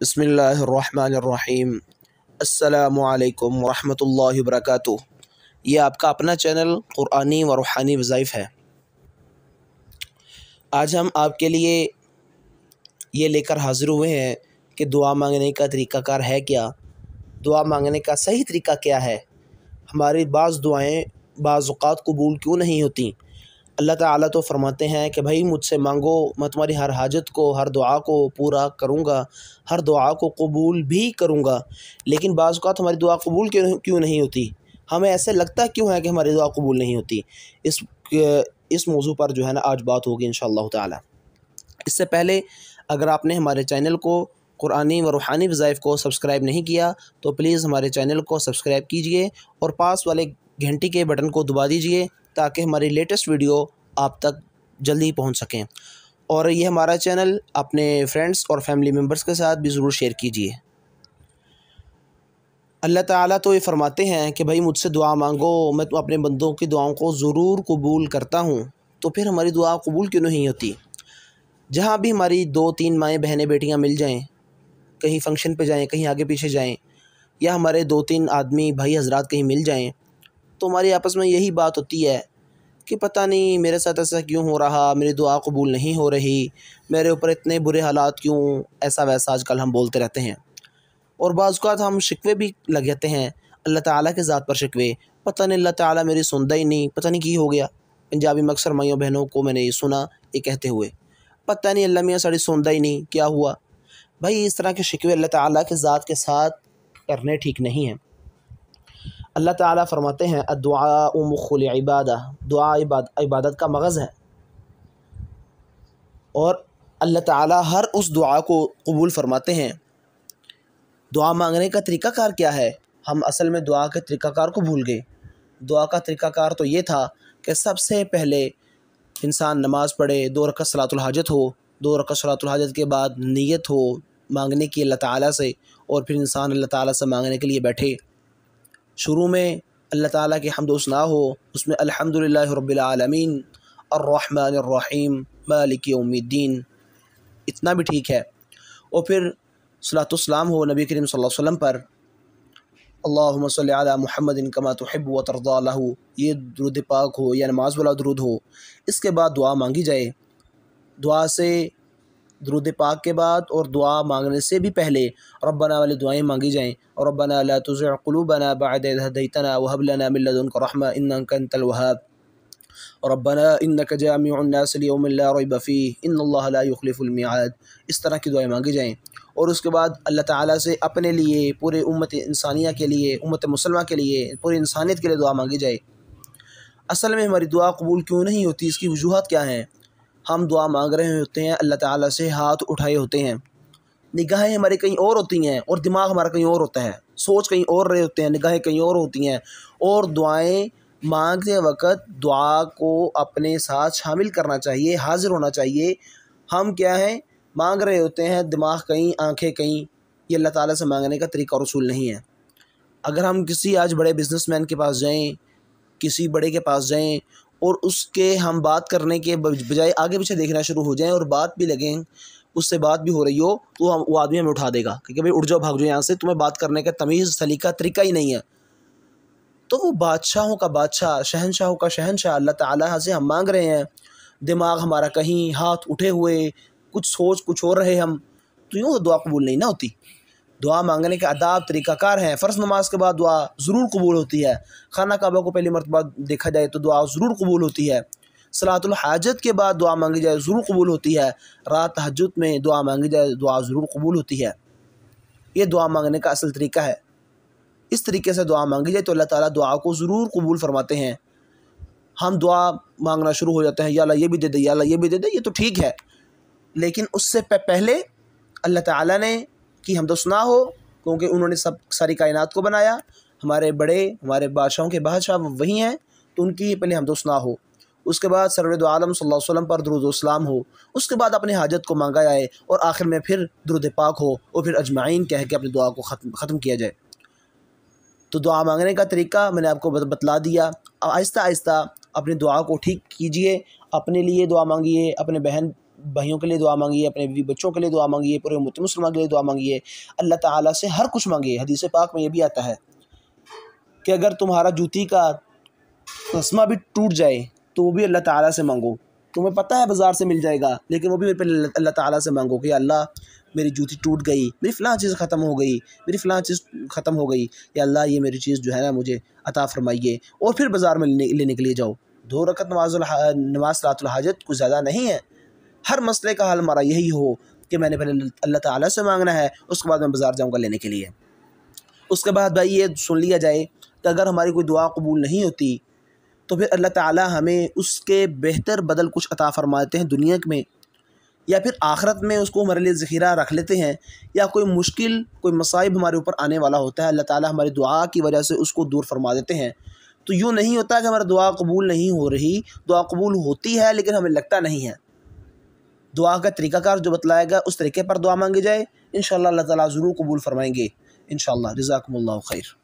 بسم اللہ الرحمن الرحیم۔ السلام علیکم ورحمۃ اللہ وبرکاتہ۔ یہ آپ کا اپنا چینل قرآنی و روحانی وظائف ہے۔ آج ہم آپ کے لیے یہ لے کر حاضر ہوئے ہیں کہ دعا مانگنے کا طریقہ کار ہے کیا، دعا مانگنے کا صحیح طریقہ کیا ہے، ہماری بعض دعائیں بعض اوقات قبول کیوں نہیں ہوتی۔ اللہ تعالیٰ تو فرماتے ہیں کہ بھائی مجھ سے مانگو، میں تمہاری ہر حاجت کو، ہر دعا کو پورا کروں گا، ہر دعا کو قبول بھی کروں گا۔ لیکن بعض اوقات ہماری دعا قبول کیوں نہیں ہوتی، ہمیں ایسے لگتا کیوں ہے کہ ہماری دعا قبول نہیں ہوتی۔ اس موضوع پر جو ہے نا آج بات ہوگی انشاءاللہ تعالیٰ۔ اس سے پہلے اگر آپ نے ہمارے چینل کو قرآنی و روحانی وظائف کو سبسکرائب نہیں کیا تو پلیز ہمارے چینل کو سبسکرائب کیجئے اور پاس والے گھنٹی کے بٹن کو دبا دیجئے تاکہ ہماری لیٹسٹ ویڈیو آپ تک جلدی پہنچ سکیں، اور یہ ہمارا چینل اپنے فرینڈس اور فیملی ممبرس کے ساتھ بھی ضرور شیئر کیجئے۔ اللہ تعالیٰ تو یہ فرماتے ہیں کہ بھائی مجھ سے دعا مانگو، میں تو اپنے بندوں کی دعاؤں کو ضرور قبول کرتا ہوں۔ تو پھر ہماری دعا قبول کیوں نہیں ہوتی؟ جہاں بھی ہماری 2-3 مائیں بہنیں بیٹیاں مل جائیں، کہیں فنکشن پہ جائیں، کہیں آگے پیچھے جائیں، یا ہمارے 2-3 آدمی بھائی حضرات کہیں مل جائیں، تو ہماری آپس میں یہی بات ہوتی ہے کہ پتہ نہیں میرے ساتھ ایسا کیوں ہو رہا، میری دعا قبول نہیں ہو رہی، میرے اوپر اتنے برے حالات کیوں، ایسا ویسا آج کل ہم بولتے رہتے ہیں۔ اور بعض اوقات ہم شکوے بھی لگ جاتے ہیں اللہ تعالیٰ کے ذات پر، شکوے، پتہ نہیں اللہ تعالیٰ میری سنتا ہی نہیں، پتہ نہیں کی ہو گیا۔ پنجابی میں اکثر مائیوں بہنوں کو میں نے یہ سنا یہ کہتے ہوئے، پتہ نہیں اللہ میاں ساڑی سنتا ہی نہیں، کیا ہوا؟ بھائی اس طرح کے شکوے اللہ تعالیٰ کے ذات کے ساتھ کرنے ٹھیک نہیں ہیں۔ اللہ تعالیٰ فرماتے ہیں الدعاء مخ العبادہ، دعا عبادت کا مغز ہے، اور اللہ تعالیٰ ہر اس دعا کو قبول فرماتے ہیں۔ دعا مانگنے کا طریقہ کار کیا ہے؟ ہم اصل میں دعا کے طریقہ کار کو بھول گئے۔ دعا کا طریقہ کار تو یہ تھا کہ سب سے پہلے انسان نماز پڑھے، 2 رکعت صلاۃ الحاجت ہو، 2 رکعت صلاۃ الحاجت کے بعد نیت ہو مانگنے کی اللہ تعالیٰ سے، اور پھر انسان اللہ تعالیٰ سے مانگنے کے لیے بیٹھے۔ شروع میں اللہ تعالیٰ کی حمد و ثنا ہو، اس میں الحمدللہ رب العالمین الرحمن الرحیم مالک یوم الدین، اتنا بھی ٹھیک ہے، اور پھر صلاۃ السلام ہو نبی کریم صلی اللہ علیہ وسلم پر، اللہم صلی علی محمد کما تحب و ترضی لہ، یہ درود پاک ہو یا نماز والا درود ہو۔ اس کے بعد دعا مانگی جائے۔ دعا سے، درود پاک کے بعد اور دعا مانگنے سے بھی پہلے ربنا والی دعائیں مانگی جائیں، اور ربنا لا تزغ قلوبنا بعد اذ ہدیتنا وہب لنا من لدنک رحمہ انک انت الوہاب، ربنا انک جامع الناس لیوم لا ریب فیہ ان اللہ لا یخلف المیعاد۔ اس طرح کی دعائیں مانگی جائیں، اور اس کے بعد اللہ تعالیٰ سے اپنے لیے، پورے امت انسانیہ کے لیے، امت مسلمہ کے لیے، پوری انسانیت کے لیے دعا مانگی جائے۔ اصل میں ہماری دعا قبول کیوں نہیں ہوتی، اس کی وجوہات کیا ہیں؟ ہم دعا مانگ رہے ہوتے ہیں، اللہ تعالیٰ سے ہاتھ اٹھائے ہوتے ہیں، نگاہیں ہماری کہیں اور ہوتی ہیں، اور دماغ ہمارا کہیں اور ہوتا ہے، سوچ کہیں اور رہے ہوتے ہیں، نگاہیں کہیں اور ہوتی ہیں، اور دعائیں مانگتے وقت دعا کو اپنے ساتھ شامل کرنا چاہیے، حاضر ہونا چاہیے۔ ہم کیا ہیں، مانگ رہے ہوتے ہیں، دماغ کہیں، آنکھیں کہیں، یہ اللہ تعالیٰ سے مانگنے کا طریقہ رسول نہیں ہے۔ اگر ہم کسی آج بڑے بزنس مین کے پاس جائیں، کسی بڑے کے پاس جائیں، اور اس کے ہم بات کرنے کے بجائے آگے پیچھے دیکھنا شروع ہو جائیں، اور بات بھی لگیں، اس سے بات بھی ہو رہی ہو، تو وہ آدمی ہمیں اٹھا دے گا کہ بھائی اٹھ جاؤ، بھاگ جاؤ یہاں سے، تمہیں بات کرنے کا تمیز، سلیقہ، طریقہ ہی نہیں ہے۔ تو وہ بادشاہوں کا بادشاہ، شہنشاہوں کا شہنشاہ اللہ تعالیٰ سے ہم مانگ رہے ہیں، دماغ ہمارا کہیں، ہاتھ اٹھے ہوئے، کچھ سوچ کچھ اور رہے ہم، تو یوں دعا قبول نہیں نہ ہوتی۔ دعا مانگنے کے آداب طریقہ کار ہیں۔ فرض نماز کے بعد دعا ضرور قبول ہوتی ہے، خانہ کعبہ کو پہلی مرتبہ دیکھا جائے تو دعا ضرور قبول ہوتی ہے، صلاۃ الحاجت کے بعد دعا مانگی جائے ضرور قبول ہوتی ہے، رات تہجد میں دعا مانگی جائے دعا ضرور قبول ہوتی ہے۔ یہ دعا مانگنے کا اصل طریقہ ہے۔ اس طریقے سے دعا مانگی جائے تو اللہ تعالیٰ دعا کو ضرور قبول فرماتے ہیں۔ ہم دعا مانگنا شروع ہو جاتے ہیں، یا اللہ یہ بھی دے دے، یا اللہ یہ بھی دے دے، یہ تو ٹھیک ہے، لیکن اس سے پہلے اللہ تعالیٰ نے کی حمد و ثنا ہو، کیونکہ انہوں نے ساری کائنات کو بنایا، ہمارے بڑے، ہمارے بادشاہوں کے بادشاہ وہی ہیں، تو ان کی پہلے حمد و ثنا ہو، اس کے بعد سرور دو عالم صلی اللہ علیہ وسلم پر درود و سلام ہو، اس کے بعد اپنی حاجت کو مانگا جائے، اور آخر میں پھر درود پاک ہو، اور پھر اجمعین کہہ کے اپنی دعا کو ختم کیا جائے۔ تو دعا مانگنے کا طریقہ میں نے آپ کو بتلا دیا۔ آہستہ آہستہ اپنی دعا کو ٹھیک کیجئے، اپنے لیے دعا مانگیے، اپنے بہن بھائیوں کے لیے دعا مانگیے، اپنے بیوی بچوں کے لیے دعا مانگیے، پورے امت مسلمہ کے لیے دعا مانگیے، اللہ تعالیٰ سے ہر کچھ مانگیے۔ حدیث پاک میں یہ بھی آتا ہے کہ اگر تمہارا جوتی کا تسمہ بھی ٹوٹ جائے تو وہ بھی اللہ تعالیٰ سے مانگو۔ تمہیں پتہ ہے بازار سے مل جائے گا، لیکن وہ بھی اللہ تعالیٰ سے مانگو کہ اللہ میری جوتی ٹوٹ گئی، میری فلاں چیز ختم ہو گئی، میری فلاں چیز ختم ہو گئی، یا اللہ یہ میری چیز جو ہے نا مجھے عطا فرمائیے، اور پھر بازار میں لینے کے لیے جاؤ۔ 2 رکعت نماز صلاۃ الحاجت کچھ زیادہ نہیں ہے۔ ہر مسئلے کا حل ہمارا یہی ہو کہ میں نے پہلے اللہ تعالیٰ سے مانگنا ہے، اس کے بعد میں بازار جاؤں گا لینے کے لیے۔ اس کے بعد بھائی یہ سن لیا جائے کہ اگر ہماری کوئی دعا قبول نہیں ہوتی تو پھر اللہ تعالیٰ ہمیں اس کے بہتر بدل کچھ عطا فرماتے ہیں دنیا میں، یا پھر آخرت میں اس کو ہمارے لیے ذخیرہ رکھ لیتے ہیں، یا کوئی مشکل کوئی مصائب ہمارے اوپر آنے والا ہوتا ہے، اللہ تعالیٰ ہماری دعا کی وجہ سے اس کو دور فرما دیتے ہیں۔ تو یوں نہیں ہوتا کہ ہماری دعا قبول نہیں ہو رہی، دعا قبول ہوتی ہے لیکن ہمیں لگتا نہیں ہے۔ دعا کا طریقہ کار جو بتلائے گا اس طریقے پر دعا مانگی جائے، انشاءاللہ اللہ تعالیٰ ضرور قبول فرمائیں گے انشاءاللہ۔ جزاکم اللہ خیر۔